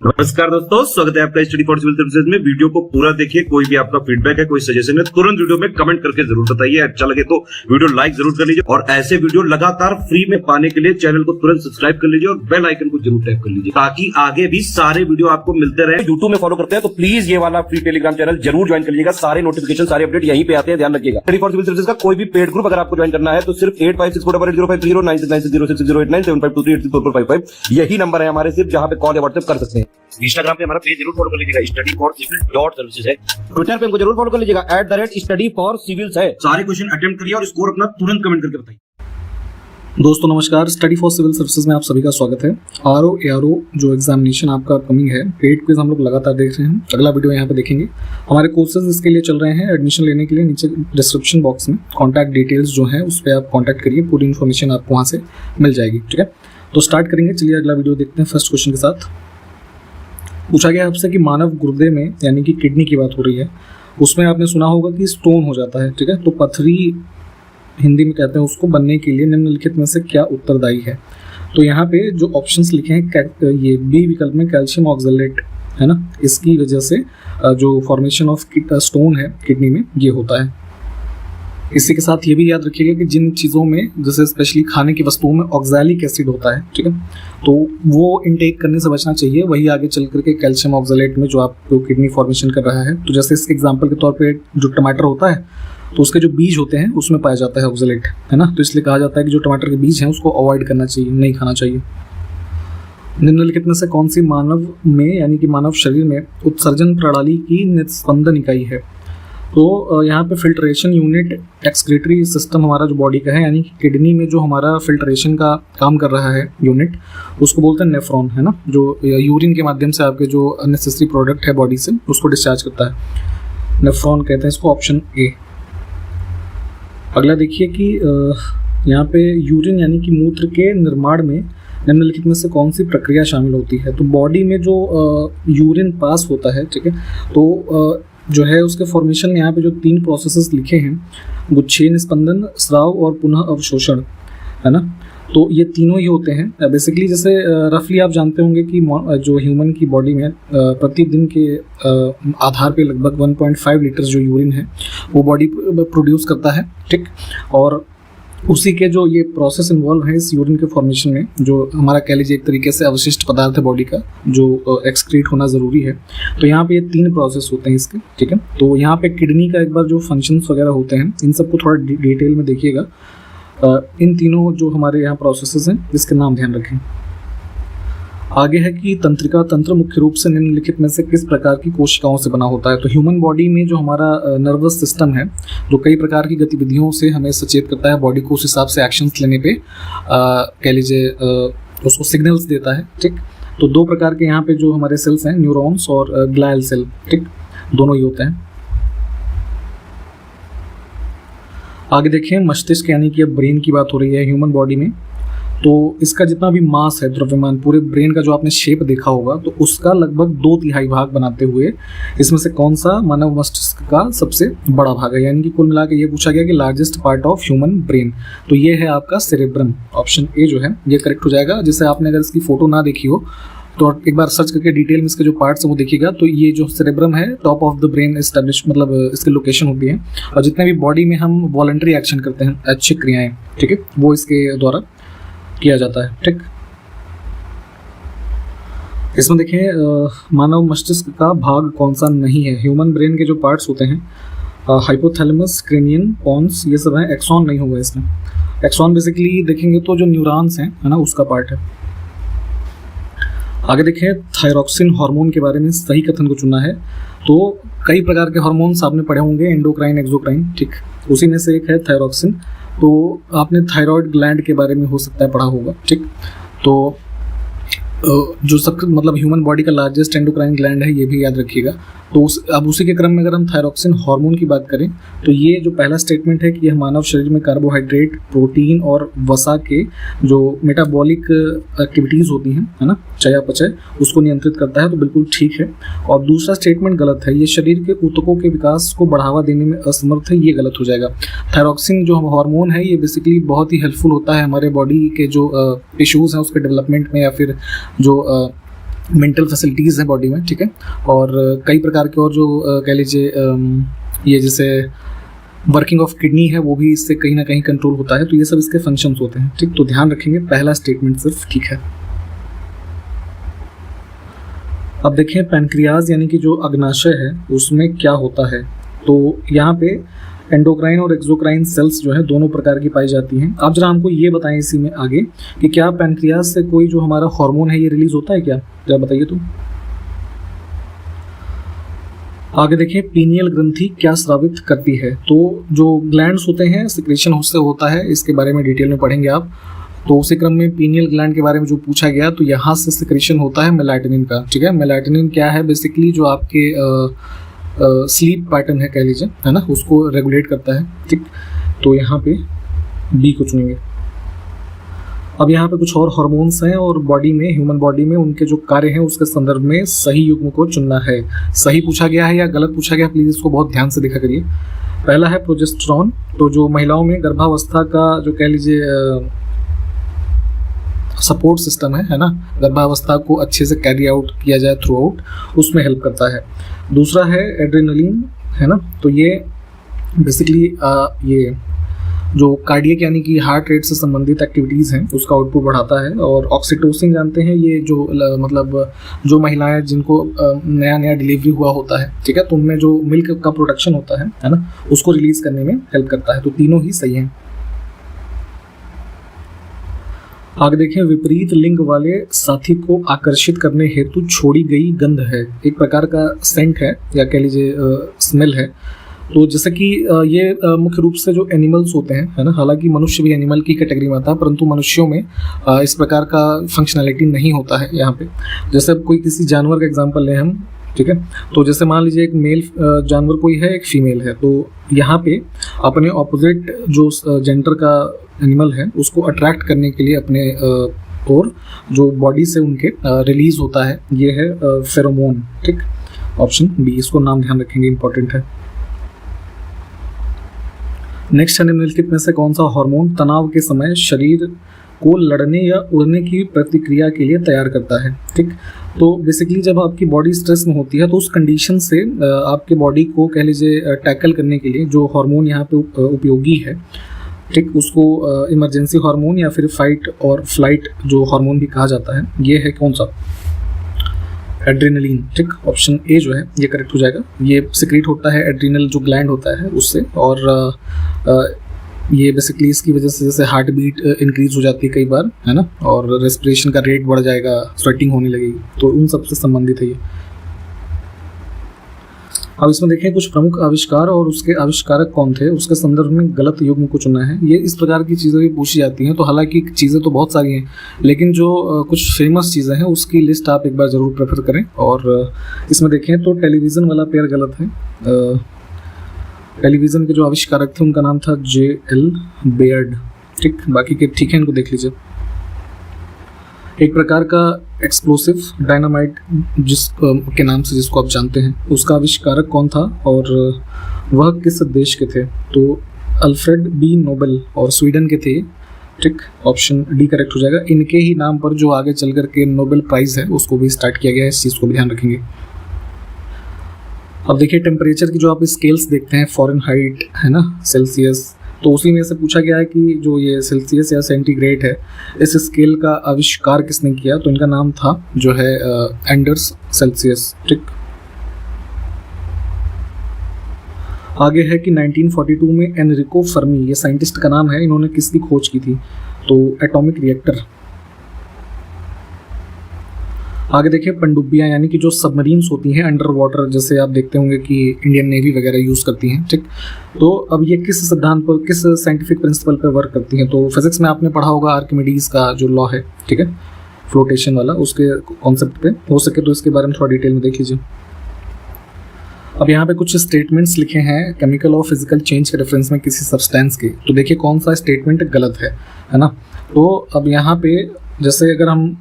नमस्कार दोस्तों, स्वागत है आपका स्टडी फॉर सिविल सर्विसेज में। वीडियो को पूरा देखिए। कोई भी आपका फीडबैक है, कोई सजेशन है, तुरंत वीडियो में कमेंट करके जरूर बताइए। अच्छा लगे तो वीडियो लाइक जरूर कर लीजिए और ऐसे वीडियो लगातार फ्री में पाने के लिए चैनल को तुरंत सब्सक्राइब कर लीजिए और बेल आइकन को जरूर टैप कर लीजिए ताकि आगे भी सारे वीडियो आपको मिलते रहे। यूट्यूब में फॉलो करते हैं तो प्लीज ये वाला फ्री टेलीग्राम चैनल जरूर ज्वाइन कर लीजिएगा। सारे नोटिफिकेशन, सारे अपडेट यहीं पे आते हैं, ध्यान रखिएगा। स्टडी फॉर सिविल सर्विसेज का कोई भी पेड ग्रुप अगर आपको ज्वाइन करना है तो सिर्फ 85648805309606089752386455 यही नंबर है हमारे, सिर्फ जहां पे कॉल या व्हाट्सएप कर सकते हैं। इंस्टाग्राम पे हमारा पेज जरूर फॉलो कर लीजिएगा, स्टडी फॉर सिविल .सर्विसेज है। ट्विटर पे हमको जरूर फॉलो कर लीजिएगा, @study for civils है। सारे क्वेश्चन अटेम्प्ट करिए और स्कोर अपना तुरंत कमेंट करके बताइए। दोस्तों नमस्कार, स्टडी फॉर सिविल सर्विसेज में आप सभी का स्वागत है। आरओ एआरओ जो एग्जामिनेशन आपका अपकमिंग है, पेड क्विज हम लोग लगातार देख रहे हैं। अगला वीडियो यहाँ पे देखेंगे। हमारे कोर्सेज इसके लिए चल रहे हैं। एडमिशन लेने के लिए नीचे डिस्क्रिप्शन बॉक्स में कॉन्टैक्ट डिटेल्स जो है उस पर आप कॉन्टैक्ट करिए, पूरी इन्फॉर्मेशन आपको वहाँ से मिल जाएगी। ठीक है, तो स्टार्ट करेंगे। चलिए अगला वीडियो देखते हैं। फर्स्ट क्वेश्चन के साथ पूछा गया आपसे कि मानव गुर्दे में यानी कि किडनी की बात हो रही है, उसमें आपने सुना होगा कि स्टोन हो जाता है। ठीक है, तो पथरी हिंदी में कहते हैं उसको, बनने के लिए निम्नलिखित में से क्या उत्तरदायी है। तो यहाँ पे जो ऑप्शंस लिखे हैं, ये बी विकल्प में कैल्शियम ऑक्सलेट है ना, इसकी वजह से जो फॉर्मेशन ऑफ स्टोन है किडनी में ये होता है। इसी के साथ ये भी याद रखिएगा कि जिन चीज़ों में, जैसे स्पेशली खाने की वस्तुओं में ऑक्सैलिक एसिड होता है, ठीक है, तो वो इनटेक करने से बचना चाहिए। वही आगे चल करके कैल्शियम ऑक्सलेट में जो आपको किडनी फॉर्मेशन कर रहा है। तो जैसे इसके एग्जांपल के तौर पे जो टमाटर होता है तो उसके जो बीज होते हैं उसमें पाया जाता है ऑक्सलेट, है ना। तो इसलिए कहा जाता है कि जो टमाटर के बीज हैं उसको अवॉइड करना चाहिए, नहीं खाना चाहिए। निम्नलिखित में से कौन सी मानव में यानी कि मानव शरीर में उत्सर्जन प्रणाली की निस्पंदन इकाई है। तो यहाँ पे फिल्ट्रेशन यूनिट एक्सक्रीटरी सिस्टम हमारा जो बॉडी का है, यानी कि किडनी में जो हमारा फिल्ट्रेशन का काम कर रहा है यूनिट, उसको बोलते हैं नेफ्रॉन, है ना, जो यूरिन के माध्यम से आपके जो अननेसेसरी प्रोडक्ट है बॉडी से उसको डिस्चार्ज करता है। नेफ्रॉन कहते हैं इसको, ऑप्शन ए। अगला देखिए कि यहाँ पे यूरिन यानी कि मूत्र के निर्माण में निम्नलिखित में से कौन सी प्रक्रिया शामिल होती है। तो बॉडी में जो यूरिन पास होता है, ठीक है, तो जो है उसके फॉर्मेशन में यहाँ पे जो 3 प्रोसेसेस लिखे हैं, गुच्छीय निस्पंदन, स्राव और पुनः अवशोषण, है ना। तो ये तीनों ही होते हैं बेसिकली। जैसे रफली आप जानते होंगे कि जो ह्यूमन की बॉडी में प्रतिदिन के आधार पे लगभग 1.5 लीटर जो यूरिन है वो बॉडी प्रोड्यूस करता है, ठीक। और उसी के जो ये प्रोसेस इन्वॉल्व है इस यूरिन के फॉर्मेशन में, जो हमारा कह लीजिए एक तरीके से अवशिष्ट पदार्थ है बॉडी का जो एक्सक्रीट होना ज़रूरी है। तो यहाँ पे ये 3 प्रोसेस होते हैं इसके, ठीक है। तो यहाँ पे किडनी का एक बार जो फंक्शंस वगैरह होते हैं इन सबको थोड़ा डिटेल में देखिएगा। इन तीनों जो हमारे यहाँ प्रोसेसेस हैं इसके नाम ध्यान रखें। आगे है कि तंत्रिका तंत्र मुख्य रूप से निम्नलिखित में से किस प्रकार की कोशिकाओं से बना होता है। तो ह्यूमन बॉडी में जो हमारा नर्वस सिस्टम है जो कई प्रकार की गतिविधियों से हमें सचेत करता है, बॉडी को उस हिसाब से एक्शंस लेने पे कह लीजिए उसको सिग्नल्स देता है, ठीक। तो 2 प्रकार के यहाँ पे जो हमारे सेल्स हैं, न्यूरॉन्स और ग्लायल सेल, ठीक, दोनों ही होते हैं। आगे देखें, मस्तिष्क यानी कि अब ब्रेन की बात हो रही है ह्यूमन बॉडी में। तो इसका जितना भी मास है, द्रव्यमान, पूरे ब्रेन का जो आपने शेप देखा होगा, तो उसका लगभग 2/3 भाग बनाते हुए इसमें से कौन सा मानव मस्तिष्क का सबसे बड़ा भाग है। यानी कि कुल मिला के ये पूछा गया कि largest part of human brain, तो ये है आपका सेरेब्रम। ऑप्शन ए जो है ये करेक्ट हो जाएगा। जैसे आपने अगर इसकी फोटो ना देखी हो तो एक बार सर्च करके डिटेल में इसके जो पार्ट्स हैं वो देखिएगा। तो ये जो सेरेब्रम है, top of the brain establish, मतलब इसकी लोकेशन होती है। और जितने भी बॉडी में हम वॉलंटरी एक्शन करते हैं, अच्छी क्रियाएं, ठीक है, वो इसके द्वारा किया जाता है, ठीक। इसमें देखें मानव मस्तिष्क का भाग कौन सा नहीं है। ह्यूमन ब्रेन के जो पार्ट्स होते हैं, हाइपोथैलेमस, क्रेनियन, पॉन्स, ये सब है। एक्सॉन नहीं होगा इसमें। एक्सॉन बेसिकली देखेंगे तो जो न्यूरॉन्स हैं, है ना, उसका पार्ट है। आगे देखें, थायरॉक्सिन हार्मोन के बारे में सही कथन को चुना है। तो कई प्रकार के हार्मोन्स आपने पढ़े होंगे, एंडोक्राइन, एक्सोक्राइन, ठीक, उसी में से एक है थायरॉक्सिन। तो आपने थायराइड ग्लैंड के बारे में हो सकता है पढ़ा होगा, ठीक। तो जो सब मतलब ह्यूमन बॉडी का लार्जेस्ट एंडोक्राइन ग्लैंड है ये भी याद रखिएगा। तो अब उसी के क्रम में अगर हम थायरॉक्सिन हार्मोन की बात करें तो ये जो पहला स्टेटमेंट है कि यह मानव शरीर में कार्बोहाइड्रेट, प्रोटीन और वसा के जो मेटाबॉलिक एक्टिविटीज़ होती हैं, है ना, चयापचय, उसको नियंत्रित करता है, तो बिल्कुल ठीक है। और दूसरा स्टेटमेंट गलत है, ये शरीर के ऊतकों के विकास को बढ़ावा देने में असमर्थ है, ये गलत हो जाएगा। थायरॉक्सिन जो हार्मोन है ये बेसिकली बहुत ही हेल्पफुल होता है हमारे बॉडी के जो टिश्यूज़ हैं उसके डेवलपमेंट में, या फिर जो मेंटल फैसिलिटीज़ हैं बॉडी में, ठीक है, और कई प्रकार के और जो कह लीजिए ये जैसे वर्किंग ऑफ किडनी है वो भी इससे कहीं ना कहीं कंट्रोल होता है। तो ये सब इसके फंक्शंस होते हैं, ठीक। तो ध्यान रखेंगे पहला स्टेटमेंट सिर्फ, ठीक है। अब देखें पैनक्रियाज यानी कि जो अग्नाशय है उसमें क्या होता है। तो यहाँ पे एंडोक्राइन और एक्सोक्राइन सेल्स जो है दोनों प्रकार की पाई जाती हैं। आप जरा हमको ये बताएं इसी में आगे कि क्या पैनक्रियाज से कोई जो हमारा हार्मोन है ये रिलीज होता है क्या, जरा बताइए। तो आगे देखिए पीनियल ग्रंथि क्या स्रावित करती है। तो जो ग्लैंड्स होते हैं सिक्रेशन उससे होता है, इसके बारे में डिटेल में पढ़ेंगे आप। तो उसी क्रम में पीनियल ग्लैंड के बारे में जो पूछा गया तो यहाँ से सिक्रेशन होता है मेलाटोनिन का, ठीक है। मेलाटोनिन क्या है, बेसिकली जो आपके स्लीप पैटर्न है कह लीजिए, है ना, उसको रेगुलेट करता है, ठीक। तो यहाँ पे बी को चुनेंगे। अब यहाँ पे कुछ और हार्मोन्स हैं और बॉडी में, ह्यूमन बॉडी में उनके जो कार्य हैं उसके संदर्भ में सही युग्म को चुनना है। सही पूछा गया है या गलत पूछा गया, प्लीज इसको बहुत ध्यान से देखा करिए। पहला है प्रोजेस्टेरॉन। तो जो महिलाओं में गर्भावस्था का जो कह लीजिए सपोर्ट सिस्टम है ना, गर्भावस्था को अच्छे से कैरी आउट किया जाए थ्रू आउट, उसमें हेल्प करता है। दूसरा है एड्रेनलिन, है ना। तो ये बेसिकली ये जो कार्डियक यानी कि हार्ट रेट से संबंधित एक्टिविटीज़ हैं उसका आउटपुट बढ़ाता है। और ऑक्सीटोसिन जानते हैं, ये जो मतलब जो महिलाएं जिनको नया नया डिलीवरी हुआ होता है, ठीक है, तो उनमें जो मिल्क का प्रोडक्शन होता है ना, उसको रिलीज करने में हेल्प करता है। तो तीनों ही सही हैं। आगे देखें विपरीत लिंग वाले साथी को आकर्षित करने हेतु छोड़ी गई गंध है, एक प्रकार का सेंट है या कह लीजिए स्मेल है। तो जैसे कि ये मुख्य रूप से जो एनिमल्स होते हैं, है ना, हालांकि मनुष्य भी एनिमल की कैटेगरी में आता है, परंतु मनुष्यों में इस प्रकार का फंक्शनैलिटी नहीं होता है यहाँ पे। जैसे कोई किसी जानवर का एग्जांपल लें हम, ठीक है, तो जैसे मान लीजिए एक मेल जानवर कोई है, एक फीमेल है, तो यहाँ पे अपने ऑपोजिट जो जेंडर का एनिमल है उसको अट्रैक्ट करने के लिए अपने और जो बॉडी से उनके रिलीज होता है, ये है फेरोमोन, ठीक। ऑप्शन बी, इसको नाम ध्यान रखेंगे, इंपॉर्टेंट है। नेक्स्ट है निम्नलिखित में से कौन सा हार्मोन तनाव के समय शरीर को लड़ने या उड़ने की प्रतिक्रिया के लिए तैयार करता है, ठीक। तो बेसिकली जब आपकी बॉडी स्ट्रेस में होती है तो उस कंडीशन से आपके बॉडी को कह लीजिए टैकल करने के लिए जो हार्मोन यहाँ पे उपयोगी है, ठीक, उसको इमरजेंसी हार्मोन या फिर फाइट और फ्लाइट जो हार्मोन भी कहा जाता है, ये है कौन सा, एड्रेनलिन, ठीक। ऑप्शन ए जो है ये करेक्ट हो जाएगा। ये सिक्रीट होता है एड्रीनल जो ग्लैंड होता है उससे, और ये बेसिकली इसकी वजह से जैसे हार्ट बीट इंक्रीज हो जाती है कई बार, है ना, और रेस्पिरेशन का रेट बढ़ जाएगा, स्वेटिंग होने लगेगी, तो उन सब से संबंधित है ये। अब इसमें देखें कुछ प्रमुख आविष्कार और उसके आविष्कारक कौन थे, उसके संदर्भ में गलत युग्म को चुना है। ये इस प्रकार की चीज़ें भी पूछी जाती हैं। तो हालांकि चीज़ें तो बहुत सारी हैं, लेकिन जो कुछ फेमस चीज़ें हैं उसकी लिस्ट आप एक बार ज़रूर प्रेफर करें। और इसमें देखें तो टेलीविज़न वाला पेयर गलत है। टेलीविज़न के जो आविष्कारक थे उनका नाम था J.L. बेयर्ड, ठीक। बाकी के ठीक है, इनको देख लीजिए। एक प्रकार का एक्सप्लोसिव डायनामाइट जिस के नाम से जिसको आप जानते हैं, उसका आविष्कारक कौन था और वह किस देश के थे। तो अल्फ्रेड बी नोबेल और स्वीडन के थे, ठीक। ऑप्शन डी करेक्ट हो जाएगा। इनके ही नाम पर जो आगे चल कर के नोबेल प्राइज़ है उसको भी स्टार्ट किया गया है, इस चीज़ को भी ध्यान रखेंगे। अब देखिए टेम्परेचर की जो आप स्केल्स देखते हैं, फ़ारेनहाइट है ना, सेल्सियस, तो उसी में से पूछा गया है कि जो ये सेल्सियस या सेंटीग्रेड है, इस स्केल का आविष्कार किसने किया। तो इनका नाम था जो है एंडर्स सेल्सियस, ठीक। आगे है कि 1942 में एनरिको फर्मी, ये साइंटिस्ट का नाम है, इन्होंने किसकी खोज की थी। तो एटॉमिक रिएक्टर। आगे देखिए पनडुब्बियाँ यानी कि जो सबमरीन्स होती हैं अंडर वाटर, जैसे आप देखते होंगे कि इंडियन नेवी वगैरह यूज़ करती हैं, ठीक। तो अब ये किस सिद्धांत पर, किस साइंटिफिक प्रिंसिपल पर वर्क करती हैं। तो फिजिक्स में आपने पढ़ा होगा आर्किमिडीज का जो लॉ है, ठीक है, फ्लोटेशन वाला, उसके कॉन्सेप्ट पे। हो सके तो इसके बारे में थोड़ा डिटेल में देख लीजिए। अब यहाँ पे कुछ स्टेटमेंट्स लिखे हैं केमिकल और फिजिकल चेंज के रेफरेंस में किसी सब्सटेंस के। तो देखिए कौन सा स्टेटमेंट गलत है ना। तो अब यहाँ पे जैसे अगर हम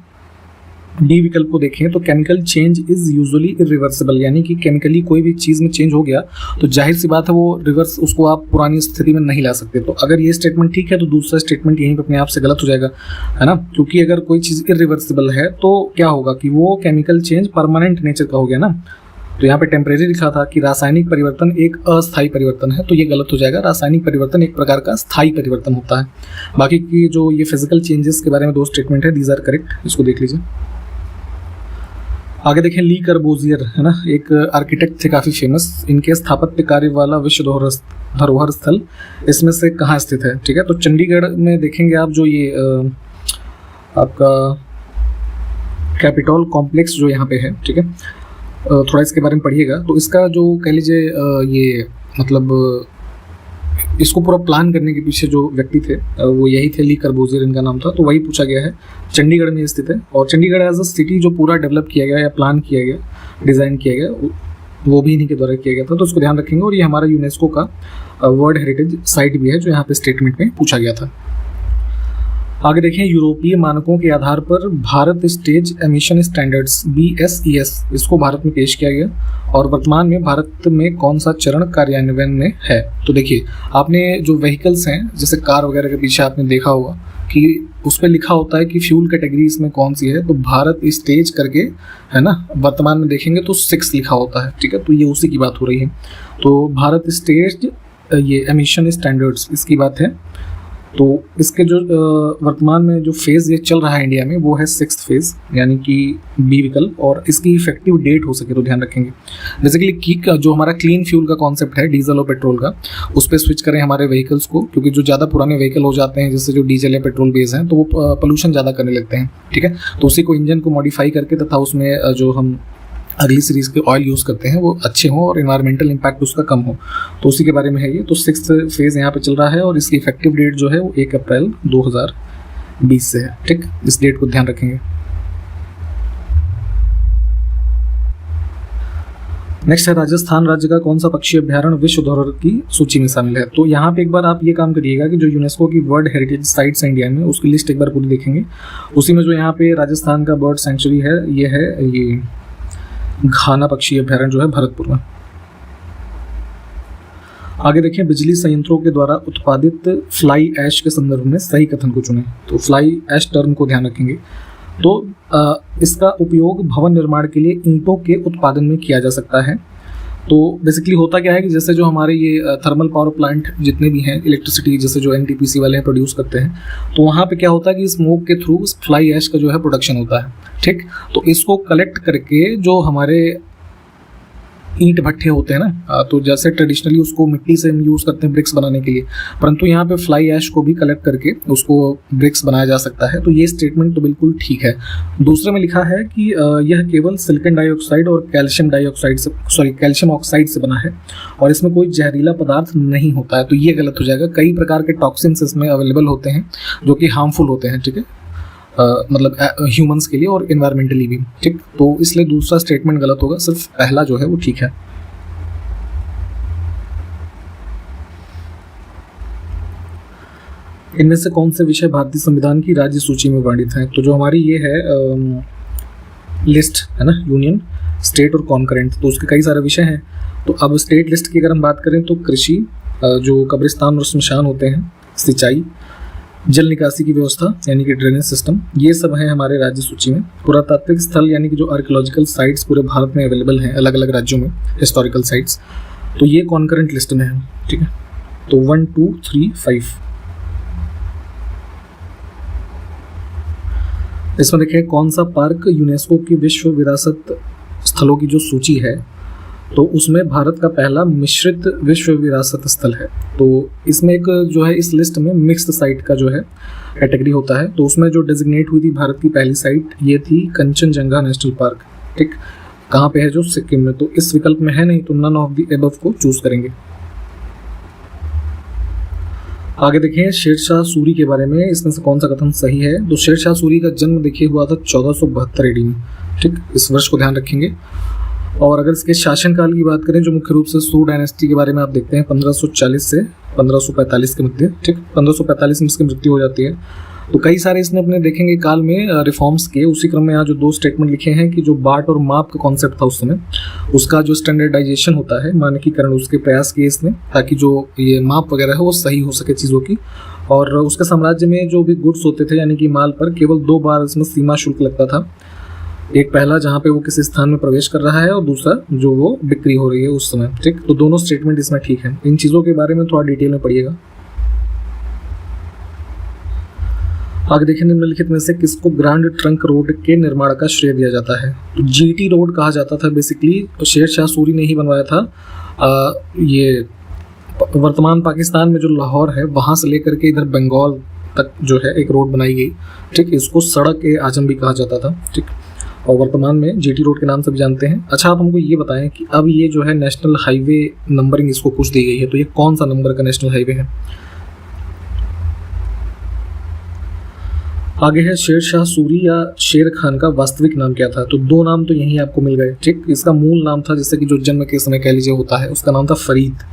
डी विकल्प को देखें तो chemical change is usually irreversible, यानी कि केमिकली कोई भी चीज़ में चेंज हो गया तो जाहिर सी बात है वो रिवर्स उसको आप पुरानी स्थिति में नहीं ला सकते। तो अगर ये स्टेटमेंट ठीक है तो दूसरा स्टेटमेंट यहीं पे अपने आप से गलत हो जाएगा, है ना, क्योंकि अगर कोई चीज़ इरिवर्सिबल है तो क्या होगा कि वो केमिकल चेंज परमानेंट नेचर का हो गया ना। तो यहाँ पे टेम्परेरी लिखा था कि रासायनिक परिवर्तन एक अस्थायी परिवर्तन है, तो ये गलत हो जाएगा। रासायनिक परिवर्तन एक प्रकार का स्थायी परिवर्तन होता है। बाकी की जो ये फिजिकल चेंजेस के बारे में 2 स्टेटमेंट है, दीज आर करेक्ट, इसको देख लीजिए। आगे देखें ली कर्बूजियर, है ना, एक आर्किटेक्ट थे काफ़ी फेमस। इनके स्थापत्य कार्य वाला विश्व धरोहर स्थल इसमें से कहाँ स्थित है? ठीक है, तो चंडीगढ़ में देखेंगे आप जो ये आपका कैपिटॉल कॉम्प्लेक्स जो यहाँ पे है, ठीक है, थोड़ा इसके बारे में पढ़िएगा। तो इसका जो कह लीजिए ये मतलब इसको पूरा प्लान करने के पीछे जो व्यक्ति थे वो यही थे, ली कर्बूजियर इनका नाम था। तो वही पूछा गया है, चंडीगढ़ में स्थित है। और चंडीगढ़ एज अ सिटी जो पूरा डेवलप किया गया या प्लान किया गया, डिज़ाइन किया गया, वो भी इन्हीं के द्वारा किया गया था। तो उसको ध्यान रखेंगे। और ये हमारा यूनेस्को का वर्ल्ड हेरिटेज साइट भी है जो यहाँ पे स्टेटमेंट में पूछा गया था। आगे देखें, यूरोपीय मानकों के आधार पर Bharat stage emission standards BSES इसको भारत में पेश किया गया। और वर्तमान में भारत में कौन सा चरण कार्यान्वयन में है? तो देखिए, आपने जो व्हीकल्स हैं जैसे कार वगैरह के पीछे आपने देखा होगा कि उस पर लिखा होता है कि फ्यूल कैटेगरी इसमें कौन सी है, तो भारत स्टेज करके, है ना, वर्तमान में देखेंगे तो 6 लिखा होता है। ठीक है, तो ये उसी की बात हो रही है। तो भारत स्टेज ये एमिशन स्टैंडर्ड्स इसकी बात है। तो इसके जो वर्तमान में जो फेज़ ये चल रहा है इंडिया में वो है 6th फेज़, यानी कि बी विकल्प। और इसकी इफेक्टिव डेट हो सके तो ध्यान रखेंगे। बेसिकली की जो हमारा क्लीन फ्यूल का कॉन्सेप्ट है डीजल और पेट्रोल का, उस पर स्विच करें हमारे व्हीकल्स को, क्योंकि जो ज़्यादा पुराने व्हीकल हो जाते हैं जैसे जो डीजल या पेट्रोल बेस हैं तो वो पोल्यूशन ज़्यादा करने लगते हैं। ठीक है, तो उसी को इंजन को मॉडिफाई करके तथा उसमें जो हम अगली सीरीज़ के ऑयल यूज़ करते हैं वो अच्छे हों और इन्वायरमेंटल इम्पैक्ट उसका कम हो, तो उसी के बारे में है ये। तो 6th फेज़ यहाँ पे चल रहा है और इसकी इफेक्टिव डेट जो है वो 1 अप्रैल 2020 से है। ठीक, इस डेट को ध्यान रखेंगे। नेक्स्ट है, राजस्थान राज्य का कौन सा पक्षी अभ्यारण्य विश्व धरोहर की सूची में शामिल है? तो यहाँ पे एक बार आप ये काम करिएगा कि जो यूनेस्को की वर्ल्ड हेरिटेज साइट्स है इंडिया में उसकी लिस्ट एक बार पूरी देखेंगे। उसी में जो यहाँ पे राजस्थान का बर्ड सेंचुरी है ये घाना पक्षी अभ्यारण्य जो है भरतपुर में। आगे देखें, बिजली संयंत्रों के द्वारा उत्पादित फ्लाई ऐश के संदर्भ में सही कथन को चुनें। तो फ्लाई ऐश टर्म को ध्यान रखेंगे। तो इसका उपयोग भवन निर्माण के लिए ईंटों के उत्पादन में किया जा सकता है। तो बेसिकली होता क्या है कि जैसे जो हमारे ये थर्मल पावर प्लांट जितने भी हैं, इलेक्ट्रिसिटी जैसे जो NTPC वाले हैं प्रोड्यूस करते हैं, तो वहाँ पे क्या होता है कि स्मोक के थ्रू फ्लाई ऐश का जो है प्रोडक्शन होता है। ठीक, तो इसको कलेक्ट करके जो हमारे ईंट भट्ठे होते हैं ना, तो जैसे ट्रेडिशनली उसको मिट्टी से हम यूज़ करते हैं ब्रिक्स बनाने के लिए, परंतु यहाँ पे फ्लाई ऐश को भी कलेक्ट करके उसको ब्रिक्स बनाया जा सकता है। तो ये स्टेटमेंट तो बिल्कुल ठीक है। दूसरे में लिखा है कि यह केवल सिलिकॉन डाइऑक्साइड और कैल्शियम ऑक्साइड से बना है और इसमें कोई जहरीला पदार्थ नहीं होता है। तो ये गलत हो जाएगा। कई प्रकार के टॉक्सिन्स इसमें अवेलेबल होते हैं जो कि हार्मफुल होते हैं। ठीक है, मतलब ह्यूमंस के लिए और एनवायरमेंटली भी। ठीक, तो इसलिए दूसरा स्टेटमेंट गलत होगा, सिर्फ पहला जो है वो ठीक है। इनमें से कौन से विषय भारतीय संविधान की राज्य सूची में वर्णित हैं? तो जो हमारी ये है लिस्ट है ना, यूनियन, स्टेट और कॉन्करेंट, तो उसके कई सारे विषय हैं। तो अब स्टेट लिस्ट की अगर हम बात करें तो कृषि, जो कब्रिस्तान और श्मशान होते हैं, सिंचाई, जल निकासी की व्यवस्था यानी कि ड्रेनेज सिस्टम, ये सब है हमारे राज्य सूची में। पुरातात्विक स्थल यानी कि जो आर्कियोलॉजिकल साइट्स पूरे भारत में अवेलेबल हैं अलग अलग राज्यों में, हिस्टोरिकल साइट्स, तो ये कॉन्करेंट लिस्ट में है। ठीक है, तो 1, 2, 3, 5। इसमें देखिए कौन सा पार्क यूनेस्को की विश्व विरासत स्थलों की जो सूची है तो उसमें भारत का पहला मिश्रित विश्व विरासत स्थल है। तो इसमें एक जो है इस लिस्ट में मिक्स्ड साइट का जो है कैटेगरी होता है। तो उसमें जो डेजिग्नेट हुई थी भारत की पहली साइट ये थी कंचनजंगा नेशनल पार्क। ठीक, कहाँ पे है? जो सिक्किम में। तो इस विकल्प में है नहीं, तो नन ऑफ द एबव को चूज करेंगे। आगे देखें शेरशाह सूरी के बारे में, इसमें से कौन सा कथन सही है? तो शेरशाह सूरी का जन्म देखिए हुआ था 1472 AD में। ठीक, इस वर्ष को ध्यान रखेंगे। और अगर इसके शासनकाल की बात करें जो मुख्य रूप से सू डायनेस्टी के बारे में आप देखते हैं 1540 से 1545 के मध्य। ठीक, 1545 में इसकी मृत्यु हो जाती है। तो कई सारे इसने अपने देखेंगे काल में रिफॉर्म्स किए। उसी क्रम में यहाँ जो 2 स्टेटमेंट लिखे हैं कि जो बाट और माप का कॉन्सेप्ट था उस समय, उसका जो स्टैंडर्डाइजेशन होता है, मानकीकरण, उसके प्रयास किए इसने, ताकि जो ये माप वगैरह है वो सही हो सके चीज़ों की। और उसके साम्राज्य में जो भी गुड्स होते थे यानी कि माल पर केवल 2 बार इसमें सीमा शुल्क लगता था। एक पहला जहाँ पे वो किसी स्थान में प्रवेश कर रहा है और दूसरा जो वो बिक्री हो रही है उस समय। ठीक, तो दोनों स्टेटमेंट इसमें ठीक है। इन चीज़ों के बारे में थोड़ा डिटेल में पढ़िएगा। आगे देखिए, निम्नलिखित में से किसको ग्रैंड ट्रंक रोड के निर्माण का श्रेय दिया जाता है? तो जीटी रोड कहा जाता था बेसिकली, शेर शाह सूरी ने ही बनवाया था। ये वर्तमान पाकिस्तान में जो लाहौर है वहाँ से लेकर के इधर बंगाल तक जो है एक रोड बनाई गई। ठीक, इसको सड़क ए आजम भी कहा जाता था। ठीक, और वर्तमान में जीटी रोड के नाम से भी जानते हैं। अच्छा, आप हमको ये बताएं कि अब ये जो है नेशनल हाईवे नंबरिंग इसको कुछ दी गई है, तो ये कौन सा नंबर का नेशनल हाईवे है? आगे है, शेर शाह सूरी या शेर खान का वास्तविक नाम क्या था? तो 2 नाम तो यहीं आपको मिल गए। ठीक, इसका मूल नाम था, जैसे कि जो जन्म के समय कह लीजिए होता है, उसका नाम था फरीद,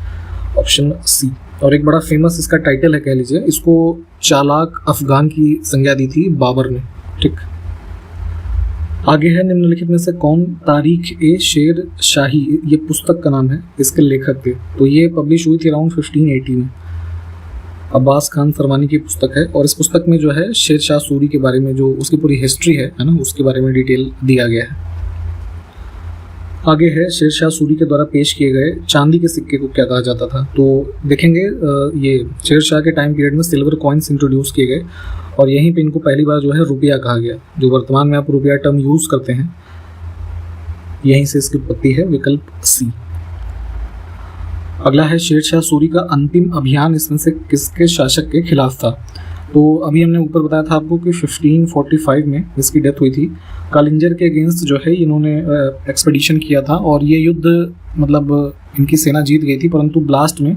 ऑप्शन सी। और एक बड़ा फेमस इसका टाइटल है, कह लीजिए, इसको चालाक अफगान की संज्ञा दी थी बाबर ने। ठीक, आगे है, निम्नलिखित में से कौन तारीख ए शेर शाही, ये पुस्तक का नाम है, इसके लेखक थे? तो ये पब्लिश हुई थी अराउंड 1580 में। अब्बास खान सरवानी की पुस्तक है और इस पुस्तक में जो है शेर शाह सूरी के बारे में जो उसकी पूरी हिस्ट्री है ना, उसके बारे में डिटेल दिया गया है। आगे है, शेर शाह सूरी के द्वारा पेश किए गए चांदी के सिक्के को क्या कहा जाता था? तो देखेंगे ये शेर शाह के टाइम पीरियड में सिल्वर कॉइन्स इंट्रोड्यूस किए गए और यहीं पे इनको पहली बार जो है रुपया कहा गया। जो वर्तमान में आप रुपया टर्म यूज़ करते हैं, यहीं से इसकी उत्पत्ति है, विकल्प सी। अगला है, शेर शाह सूरी का अंतिम अभियान इसमें से किसके शासक के खिलाफ था? तो अभी हमने ऊपर बताया था आपको कि 1545 में इसकी डेथ हुई थी। कालिंजर के अगेंस्ट जो है इन्होंने एक्सपेडिशन किया था और ये युद्ध मतलब इनकी सेना जीत गई थी, परंतु ब्लास्ट में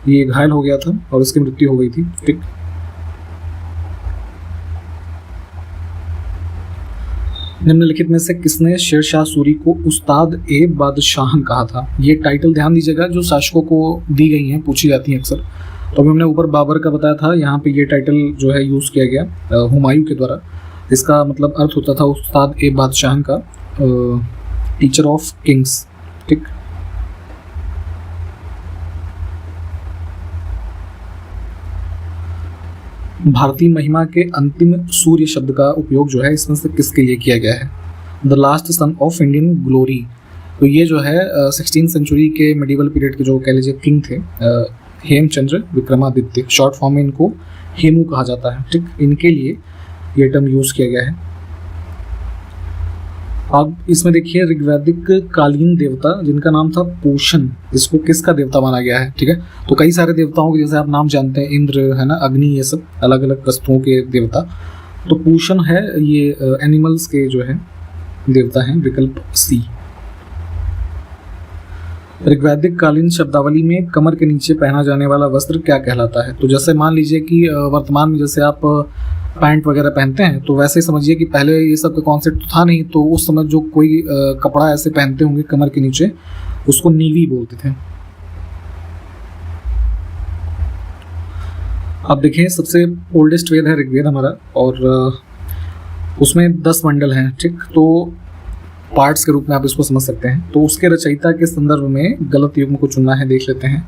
ये घायल हो गया था और इसकी मृत्यु हो गई थी। ठीक, निम्नलिखित में से किसने शेर शाह सूरी को उस्ताद ए बादशाहन कहा था? ये टाइटल ध्यान दीजिएगा, जो शासकों को दी गई हैं, पूछी जाती हैं अक्सर। तो अभी हमने ऊपर बाबर का बताया था, यहाँ पे ये टाइटल जो है यूज़ किया गया हुमायूं के द्वारा। इसका मतलब अर्थ होता था उस्ताद ए बादशाहन का, टीचर ऑफ किंग्स। ठीक, भारतीय महिमा के अंतिम सूर्य शब्द का उपयोग जो है इसमें से किसके लिए किया गया है? The last son of Indian glory. तो ये जो है 16th सेंचुरी के मिडिवल पीरियड के जो कह लीजिए किंग थे, हेमचंद्र विक्रमादित्य, शॉर्ट फॉर्म में इनको हेमू कहा जाता है। ठीक, इनके लिए ये टर्म यूज़ किया गया है। अब इसमें देखिए, ऋग्वैदिक कालीन देवता जिनका नाम था पूषण, इसको किसका देवता माना गया है? ठीक है, तो कई सारे देवताओं के जैसे आप नाम जानते हैं, इंद्र है ना, अग्नि, ये सब अलग अलग वस्तुओं के देवता। तो पूषण है ये एनिमल्स के जो है देवता हैं, विकल्प सी। ऋग्वैदिक कालीन शब्दावली में कमर के नीचे पहना जाने वाला वस्त्र क्या कहलाता है? तो जैसे मान लीजिए कि वर्तमान में जैसे आप पैंट वगैरह पहनते हैं, तो वैसे ही समझिए कि पहले ये सब का कॉन्सेप्ट था नहीं, तो उस समय जो कोई कपड़ा ऐसे पहनते होंगे कमर के नीचे, उसको नीवी बोलते थे। अब देखिए, सबसे ओल्डेस्ट वेद है ऋग्वेद हमारा, और उसमें 10 मंडल हैं। ठीक, तो पार्ट्स के रूप में आप इसको समझ सकते हैं। तो उसके रचयिता के संदर्भ में गलत युग्म को चुनना है, देख लेते हैं।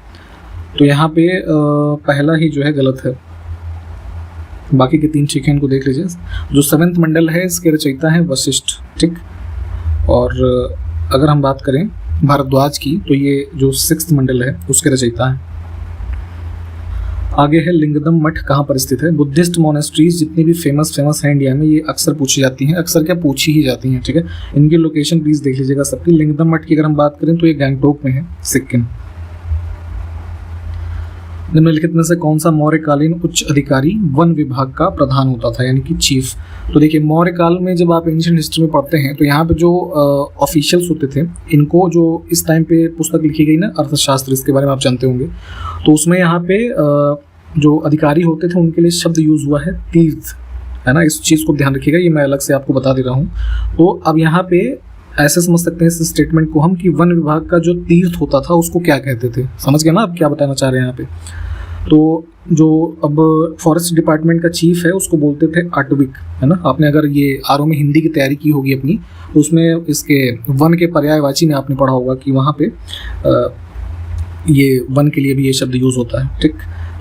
तो यहाँ पे पहला ही जो है गलत है, बाकी के 3 ठीक है, इनको देख लीजिए। जो 7th मंडल है इसके रचयिता है वशिष्ठ। ठीक, और अगर हम बात करें भारद्वाज की, तो ये जो 6th मंडल है उसके रचयिता है। आगे है, लिंगदम मठ कहाँ पर स्थित है? बुद्धिस्ट मोनेस्ट्रीज जितनी भी फेमस हैं इंडिया में, ये अक्सर पूछी जाती हैं, अक्सर क्या पूछी ही जाती हैं। ठीक है, इनकी लोकेशन प्लीज देख लीजिएगा सबकी। लिंगदम मठ की अगर हम बात करें तो ये गैंगटोक में है, सिक्किम। निम्नलिखित में से कौन सा मौर्यकालीन उच्च अधिकारी वन विभाग का प्रधान होता था, यानी कि चीफ? तो देखिए, मौर्य काल में जब आप एंशिएंट हिस्ट्री में पढ़ते हैं, तो यहाँ पे जो ऑफिशियल्स होते थे, इनको जो इस टाइम पे पुस्तक लिखी गई ना, अर्थशास्त्र, इसके बारे में आप जानते होंगे, तो उसमें यहाँ पे जो अधिकारी होते थे उनके लिए शब्द यूज हुआ है तीर्थ, है ना। इस चीज़ को ध्यान रखिएगा, ये मैं अलग से आपको बता दे रहा हूँ। तो अब यहाँ पे ऐसे समझ सकते हैं इस स्टेटमेंट को हम कि वन विभाग का जो तीर्थ होता था उसको क्या कहते थे। समझ गए ना आप क्या बताना चाह रहे हैं यहाँ पे? तो जो अब फॉरेस्ट डिपार्टमेंट का चीफ है उसको बोलते थे आटविक, है ना। आपने अगर ये आरओ में हिंदी की तैयारी की होगी अपनी, तो उसमें इसके वन के पर्यायवाची में आपने पढ़ा होगा कि वहाँ पे ये वन के लिए भी ये शब्द यूज होता है, ठीक।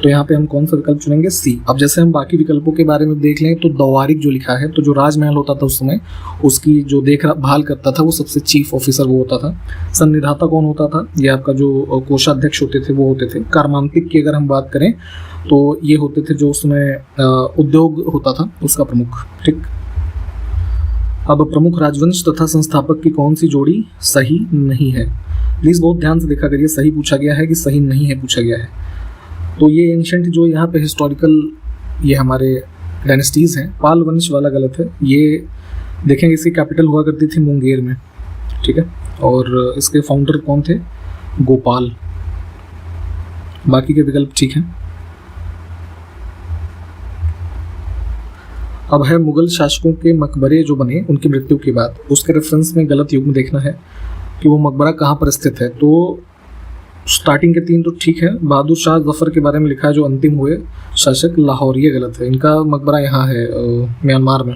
तो यहाँ पे हम कौन सा विकल्प चुनेंगे? सी। अब जैसे हम बाकी विकल्पों के बारे में देख लें तो दवारिक जो लिखा है, तो जो राजमहल होता था उस समय, उसकी जो देखभाल करता था वो सबसे चीफ ऑफिसर वो होता था। संनिधाता कौन होता था? ये आपका जो कोषाध्यक्ष होते थे वो होते थे। कार्मांतिक की अगर हम बात करें तो ये होते थे जो उसमें उद्योग होता था उसका प्रमुख, ठीक। अब प्रमुख राजवंश तथा संस्थापक की कौन सी जोड़ी सही नहीं है? प्लीज बहुत ध्यान से देखा करिए, सही पूछा गया है कि सही नहीं है पूछा गया है। तो ये एंशंट जो यहाँ पे हिस्टोरिकल ये हमारे डायनेस्टीज हैं, पाल वंश वाला गलत है। ये देखेंगे इसकी कैपिटल हुआ करती थी मुंगेर में, ठीक है। और इसके फाउंडर कौन थे? गोपाल। बाकी के विकल्प ठीक हैं। अब है मुगल शासकों के मकबरे जो बने उनकी मृत्यु के बाद, उसके रेफरेंस में गलत युग में देखना है कि वो मकबरा कहाँ पर स्थित है। तो स्टार्टिंग के 3 तो ठीक है। बहादुर शाह जफर के बारे में लिखा है जो अंतिम हुए शासक, लाहौर, ये गलत है। इनका मकबरा यहाँ है म्यांमार में।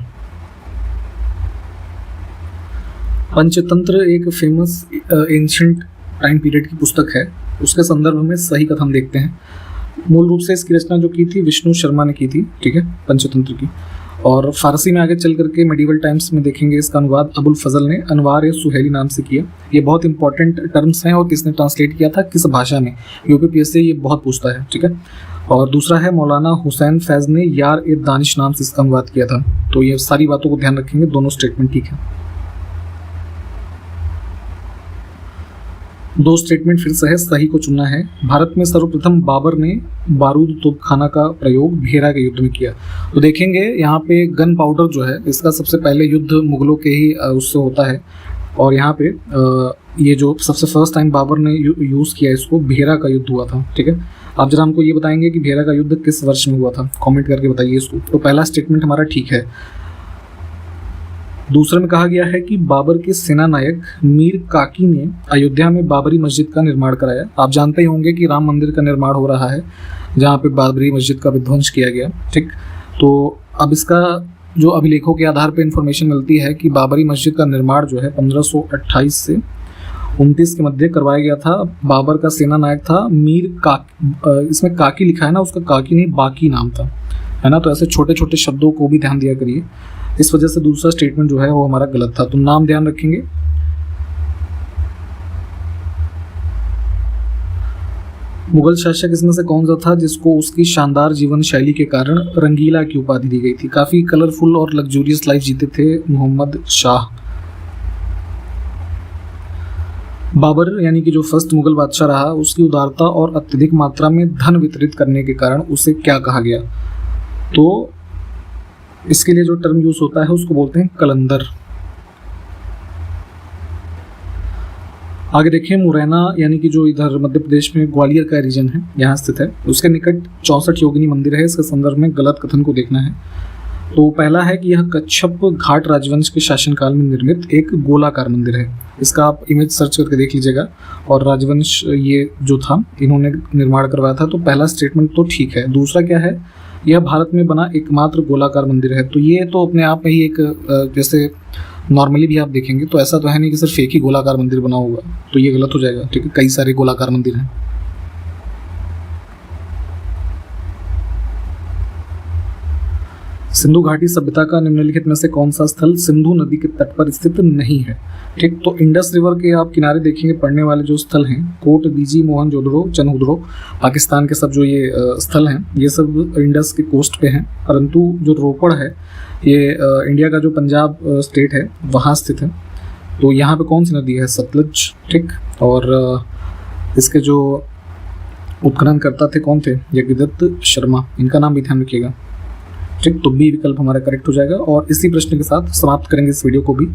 पंचतंत्र एक फेमस एंशिएंट टाइम पीरियड की पुस्तक है, उसके संदर्भ में सही कथन देखते हैं। मूल रूप से इसकी रचना जो की थी विष्णु शर्मा ने की थी, ठीक है, पंचतंत्र की। और फारसी में आगे चल करके मेडिवल टाइम्स में देखेंगे इसका अनुवाद अबुल फजल ने अनवार सुहेली नाम से किया। ये बहुत इंपॉर्टेंट टर्म्स हैं और किसने ट्रांसलेट किया था, किस भाषा में, यूपीपीएससी ये बहुत पूछता है, ठीक है। और दूसरा है मौलाना हुसैन फैज ने यार ए दानिश नाम से इसका अनुवाद किया था। तो ये सारी बातों को ध्यान रखेंगे, दोनों स्टेटमेंट ठीक है। 2 स्टेटमेंट फिर से है, सही को चुनना है। भारत में सर्वप्रथम बाबर ने बारूद तोपखाना का प्रयोग भेरा के युद्ध में किया। तो देखेंगे यहाँ पे गन पाउडर जो है इसका सबसे पहले युद्ध मुगलों के ही उससे होता है। और यहाँ पे ये जो सबसे फर्स्ट टाइम बाबर ने यूज़ किया इसको, भेरा का युद्ध हुआ था, ठीक है। आप जरा हमको ये बताएंगे कि भेरा का युद्ध किस वर्ष में हुआ था, कमेंट करके बताइए इसको। तो पहला स्टेटमेंट हमारा ठीक है। दूसरे में कहा गया है कि बाबर के सेना नायक मीर काकी ने अयोध्या में बाबरी मस्जिद का निर्माण कराया। आप जानते ही होंगे कि राम मंदिर का निर्माण हो रहा है जहाँ पे बाबरी मस्जिद का विध्वंस किया गया, ठीक। तो अब इसका जो अभिलेखों के आधार पर इंफॉर्मेशन मिलती है कि बाबरी मस्जिद का निर्माण जो है 1528 से 29 के मध्य करवाया गया था। बाबर का सेना नायक था मीर काकी, इसमें काकी लिखा है ना, उसका काकी नहीं बाकी नाम था, है ना। तो ऐसे छोटे छोटे शब्दों को भी ध्यान दिया करिए। इस वजह से दूसरा स्टेटमेंट जो है वो हमारा गलत था। तो नाम ध्यान रखेंगे। मुगल शासक इसमें से कौन सा था जिसको उसकी शानदार जीवन शैली के कारण रंगीला की उपाधि दी गई थी? काफी कलरफुल और लग्जूरियस लाइफ जीते थे मोहम्मद शाह। बाबर यानी कि जो फर्स्ट मुगल बादशाह रहा, उसकी उदारता और अत्यधिक मात्रा में धन वितरित करने के कारण उसे क्या कहा गया? तो इसके लिए जो टर्म यूज होता है उसको बोलते हैं कलंदर। आगे देखिए, मुरैना यानी कि जो इधर मध्य प्रदेश में ग्वालियर का रीजन है, यहाँ स्थित है, उसके निकट 64 योगिनी मंदिर है। इसके संदर्भ में गलत कथन को देखना है। तो पहला है कि यह कच्छप घाट राजवंश के शासनकाल में निर्मित एक गोलाकार मंदिर है। इसका आप इमेज सर्च करके देख लीजिएगा। और राजवंश ये जो था इन्होंने निर्माण करवाया था। तो पहला स्टेटमेंट तो ठीक है। दूसरा क्या है, यह भारत में बना एकमात्र गोलाकार मंदिर है। तो ये तो अपने आप में ही एक, जैसे नॉर्मली भी आप देखेंगे तो ऐसा तो है नहीं कि सिर्फ एक ही गोलाकार मंदिर बना होगा, तो ये गलत हो जाएगा, ठीक है। कई सारे गोलाकार मंदिर हैं। सिंधु घाटी सभ्यता का निम्नलिखित में से कौन सा स्थल सिंधु नदी के तट पर स्थित नहीं है? ठीक, तो इंडस रिवर के आप किनारे देखेंगे पड़ने वाले जो स्थल हैं, कोट दीजी, मोहनजोदड़ो, चनहुदड़ो, पाकिस्तान के सब जो ये स्थल हैं, ये सब इंडस के कोस्ट पे हैं। परंतु जो रोपड़ है ये इंडिया का जो पंजाब स्टेट है वहाँ स्थित है। तो यहाँ पे कौन सी नदी है? सतलज, ठीक। और इसके जो उत्खनन करता थे कौन थे? यज्ञदत्त शर्मा, इनका नाम भी ध्यान रखिएगा, ठीक। तो बी विकल्प हमारा करेक्ट हो जाएगा। और इसी प्रश्न के साथ समाप्त करेंगे इस वीडियो को भी।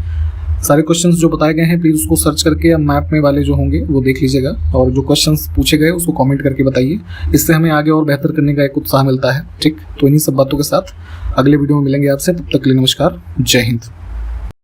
सारे क्वेश्चंस जो बताए गए हैं प्लीज उसको सर्च करके या मैप में वाले जो होंगे वो देख लीजिएगा, और जो क्वेश्चंस पूछे गए उसको कमेंट करके बताइए। इससे हमें आगे और बेहतर करने का एक उत्साह मिलता है, ठीक। तो इन्हीं सब बातों के साथ अगले वीडियो में मिलेंगे आपसे। तब तक के लिए नमस्कार, जय हिंद।